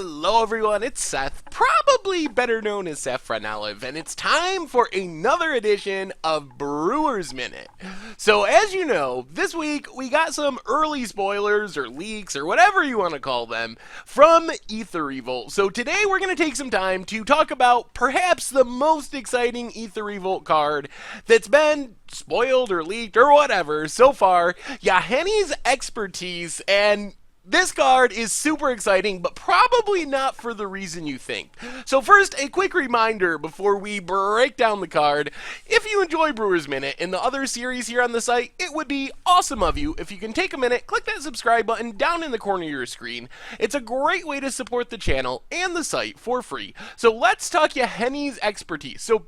Hello everyone, it's Seth, probably better known as Saffron Olive, and it's time for another edition of Brewer's Minute. So as you know, this week we got some early spoilers or leaks or whatever you want to call them from Aether Revolt. So today we're going to take some time to talk about perhaps the most exciting Aether Revolt card that's been spoiled or leaked or whatever so far, Yahanni's Expertise. And this card is super exciting, but probably not for the reason you think. So first, a quick reminder before we break down the card. If you enjoy Brewer's Minute and the other series here on the site, it would be awesome of you if you can take a minute, click that subscribe button down in the corner of your screen. It's a great way to support the channel and the site for free. So let's talk Yahanni's Expertise. So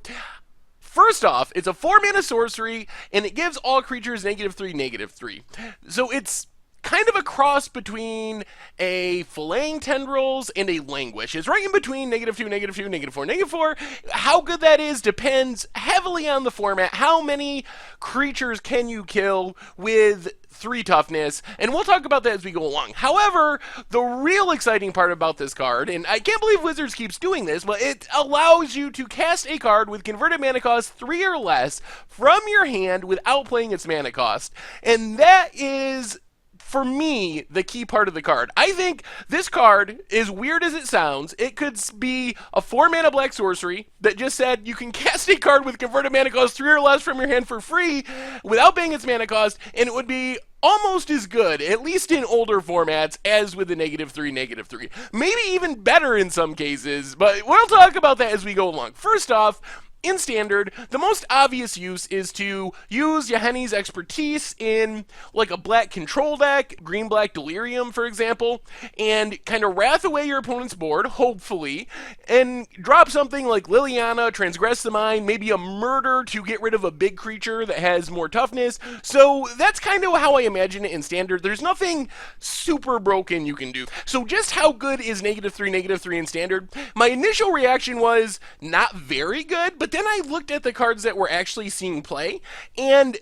first off, it's a 4-mana sorcery, and it gives all creatures -3/-3. So it's kind of a cross between a Flaying Tendrils and a Languish. It's right in between -2, -2, -4, -4. How good that is depends heavily on the format. How many creatures can you kill with 3 toughness, and we'll talk about that as we go along. However, the real exciting part about this card, and I can't believe Wizards keeps doing this, but it allows you to cast a card with converted mana cost 3 or less from your hand without playing its mana cost, and that is, for me, the key part of the card. I think this card, as weird as it sounds, it could be a 4-mana black sorcery that just said you can cast a card with converted mana cost 3 or less from your hand for free without paying its mana cost, and it would be almost as good, at least in older formats, as with the -3/-3. Maybe even better in some cases, but we'll talk about that as we go along. First off, in Standard, the most obvious use is to use Yahanni's Expertise in like a black control deck, green-black Delirium, for example, and kind of wrath away your opponent's board, hopefully, and drop something like Liliana, Transgress the Mind, maybe a Murder to get rid of a big creature that has more toughness. So that's kind of how I imagine it in Standard. There's nothing super broken you can do. So just how good is -3/-3 in Standard? My initial reaction was not very good, but then I looked at the cards that were actually seeing play, and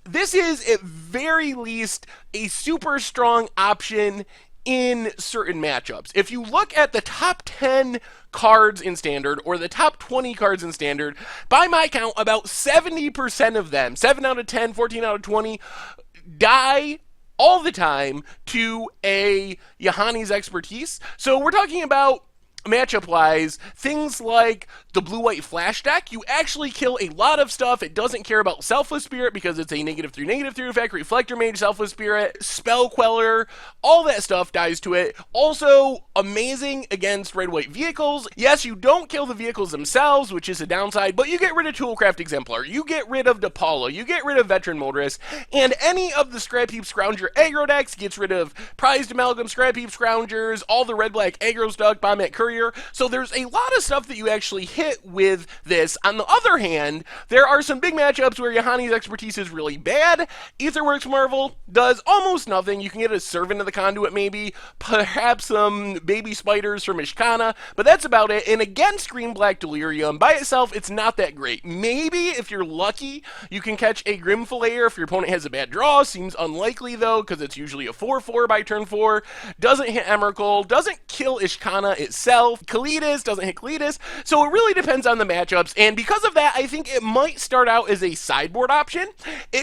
this is at very least a super strong option in certain matchups. If you look at the top 10 cards in Standard, or the top 20 cards in Standard, by my count, about 70% of them, 7 out of 10, 14 out of 20, die all the time to a Yahanni's Expertise. So we're talking about, matchup-wise, things like the blue-white flash deck. You actually kill a lot of stuff. It doesn't care about Selfless Spirit because it's a -3/-3 effect. Reflector Mage, Selfless Spirit, Spell Queller, all that stuff dies to it. Also, amazing against red-white vehicles. Yes, you don't kill the vehicles themselves, which is a downside, but you get rid of Toolcraft Exemplar, you get rid of DePaula, you get rid of Veteran Motorist, and any of the Scrap Heap Scrounger aggro decks gets rid of Prized Amalgam, Scrap Heap Scroungers, all the red-black aggro stuff, Bombat Courier. So there's a lot of stuff that you actually hit with this. On the other hand, there are some big matchups where Yahanni's Expertise is really bad. Aetherworks Marvel does almost nothing. You can get a Servant of the Conduit maybe, perhaps some Baby Spiders from Ishkana, but that's about it. And against Green-Black Delirium, by itself, it's not that great. Maybe, if you're lucky, you can catch a Grim Flayer if your opponent has a bad draw. Seems unlikely, though, because it's usually a 4/4 by turn 4. Doesn't hit Emrakul, doesn't kill Ishkana itself. Kalidas doesn't hit Kalidas, so it really depends on the matchups, and because of that, I think it might start out as a sideboard option.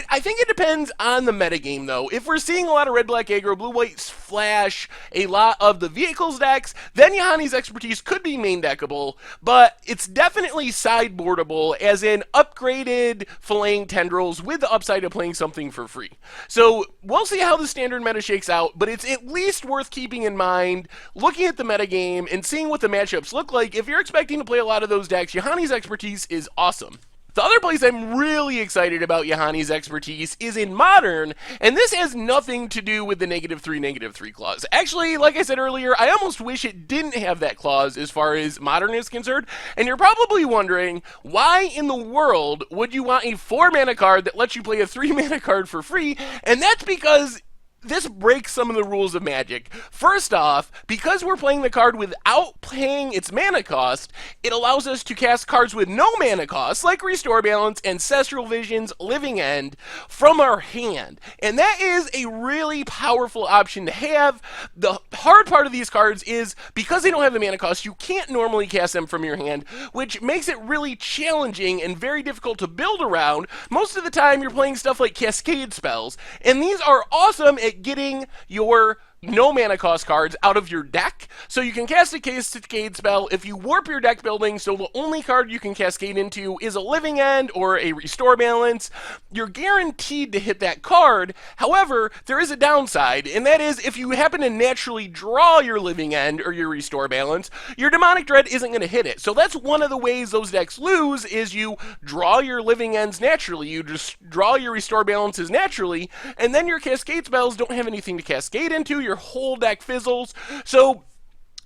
I think it depends on the metagame, though. If we're seeing a lot of red-black aggro, blue-white flash, a lot of the vehicles decks, then Yahanni's Expertise could be main deckable, but it's definitely sideboardable, as in upgraded Flaying Tendrils with the upside of playing something for free. So we'll see how the Standard meta shakes out, but it's at least worth keeping in mind, looking at the metagame and seeing what the matchups look like. If you're expecting to play a lot of those decks, Yahanni's Expertise is awesome. The other place I'm really excited about Yahanni's Expertise is in Modern, and this has nothing to do with the -3/-3 clause. Actually, like I said earlier, I almost wish it didn't have that clause as far as Modern is concerned, and you're probably wondering, why in the world would you want a 4-mana card that lets you play a 3-mana card for free? And that's because this breaks some of the rules of Magic. First off, because we're playing the card without paying its mana cost, it allows us to cast cards with no mana cost, like Restore Balance, Ancestral Visions, Living End, from our hand. And that is a really powerful option to have. The hard part of these cards is, because they don't have the mana cost, you can't normally cast them from your hand, which makes it really challenging and very difficult to build around. Most of the time, you're playing stuff like Cascade spells, and these are awesome at getting your no mana cost cards out of your deck. So you can cast a Cascade spell if you warp your deck building, so the only card you can cascade into is a Living End or a Restore Balance. You're guaranteed to hit that card. However, there is a downside, and that is if you happen to naturally draw your Living End or your Restore Balance, your Demonic Dread isn't going to hit it. So that's one of the ways those decks lose, is you draw your Living Ends naturally, you just draw your Restore Balances naturally, and then your Cascade spells don't have anything to cascade into. Your whole deck fizzles. So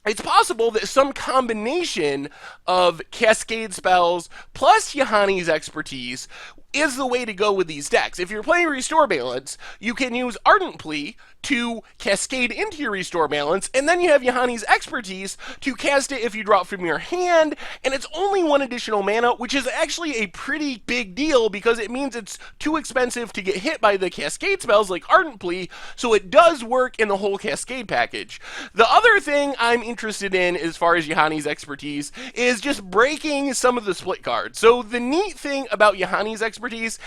it's possible that some combination of Cascade spells plus Yahanni's expertise is the way to go with these decks. If you're playing Restore Balance, you can use Ardent Plea to cascade into your Restore Balance, and then you have Yahanni's expertise to cast it if you draw it from your hand, and it's only one additional mana, which is actually a pretty big deal because it means it's too expensive to get hit by the Cascade spells like Ardent Plea, so it does work in the whole Cascade package. The other thing I'm interested in as far as Yahanni's expertise is just breaking some of the split cards. So the neat thing about Yahanni's expertise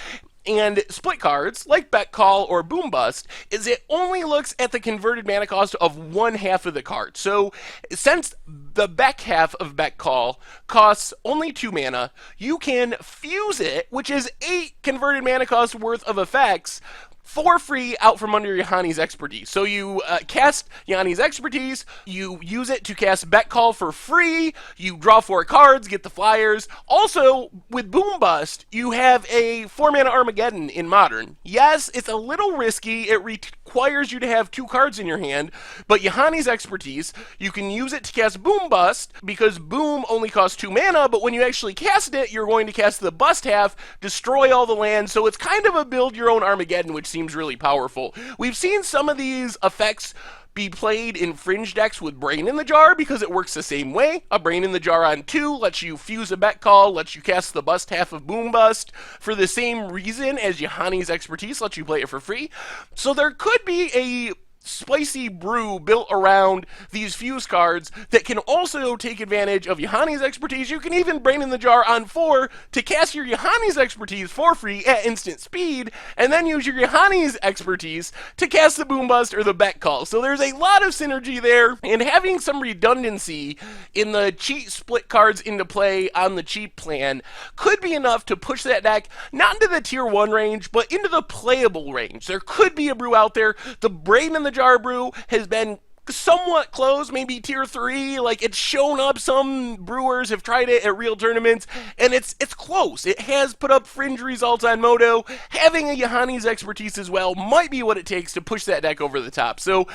and split cards, like Beck Call or Boom Bust, is it only looks at the converted mana cost of one half of the card. So since the Beck half of Beck Call costs only 2 mana, you can fuse it, which is 8 converted mana cost worth of effects, for free out from under Yahanni's expertise. So you cast Yahanni's expertise, you use it to cast Beck Call for free, you draw 4 cards, get the flyers. Also, with Boom Bust, you have a 4-mana Armageddon in Modern. Yes, it's a little risky, it requires you to have 2 cards in your hand, but Yahanni's expertise, you can use it to cast Boom Bust, because Boom only costs 2 mana, but when you actually cast it, you're going to cast the Bust half, destroy all the land, so it's kind of a build your own Armageddon, which seems really powerful. We've seen some of these effects be played in fringe decks with Brain in the Jar because it works the same way. A Brain in the Jar on 2 lets you fuse a Beck Call, lets you cast the Bust half of Boom Bust for the same reason as Yahanni's expertise lets you play it for free. So there could be a spicy brew built around these fuse cards that can also take advantage of Yahanni's expertise. You can even Brain in the Jar on 4 to cast your Yahanni's expertise for free at instant speed, and then use your Yahanni's expertise to cast the Boom Bust or the Beck Call. So there's a lot of synergy there, and having some redundancy in the cheat split cards into play on the cheap plan could be enough to push that deck not into the tier 1 range, but into the playable range. There could be a brew out there. The Brain in the Jar brew has been somewhat close, maybe tier 3, like it's shown up. Some brewers have tried it at real tournaments, and it's close. It has put up fringe results on Moto. Having a Yahanni's expertise as well might be what it takes to push that deck over the top. So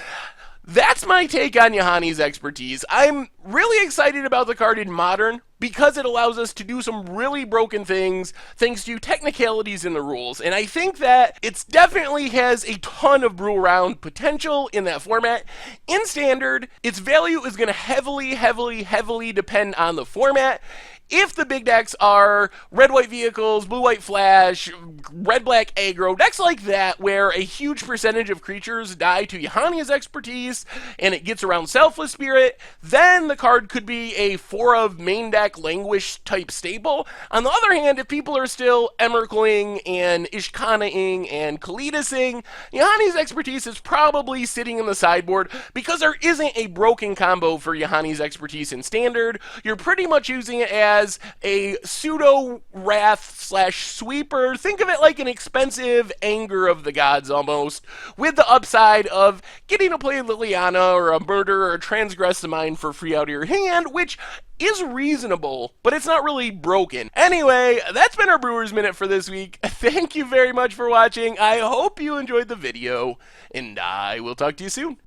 that's my take on Yahanni's expertise. I'm really excited about the card in Modern because it allows us to do some really broken things thanks to technicalities in the rules. And I think that it definitely has a ton of brew around potential in that format. In Standard, its value is going to heavily depend on the format. If the big decks are red-white vehicles, blue-white flash, red-black aggro, decks like that where a huge percentage of creatures die to Yahanni's expertise and it gets around Selfless Spirit, then the card could be a 4 of main deck Languish type staple. On the other hand, if people are still Emrakling and Ishkanaing and Kalitasing, Yahanni's expertise is probably sitting in the sideboard because there isn't a broken combo for Yahanni's expertise in Standard. You're pretty much using it as a pseudo wrath slash sweeper. Think of it like an expensive Anger of the Gods almost, with the upside of getting to play Liliana or a Murder or a Transgress the Mind for free out of your hand, which is reasonable, but it's not really broken. Anyway, that's been our Brewers Minute for this week. Thank you very much for watching. I hope you enjoyed the video, and I will talk to you soon.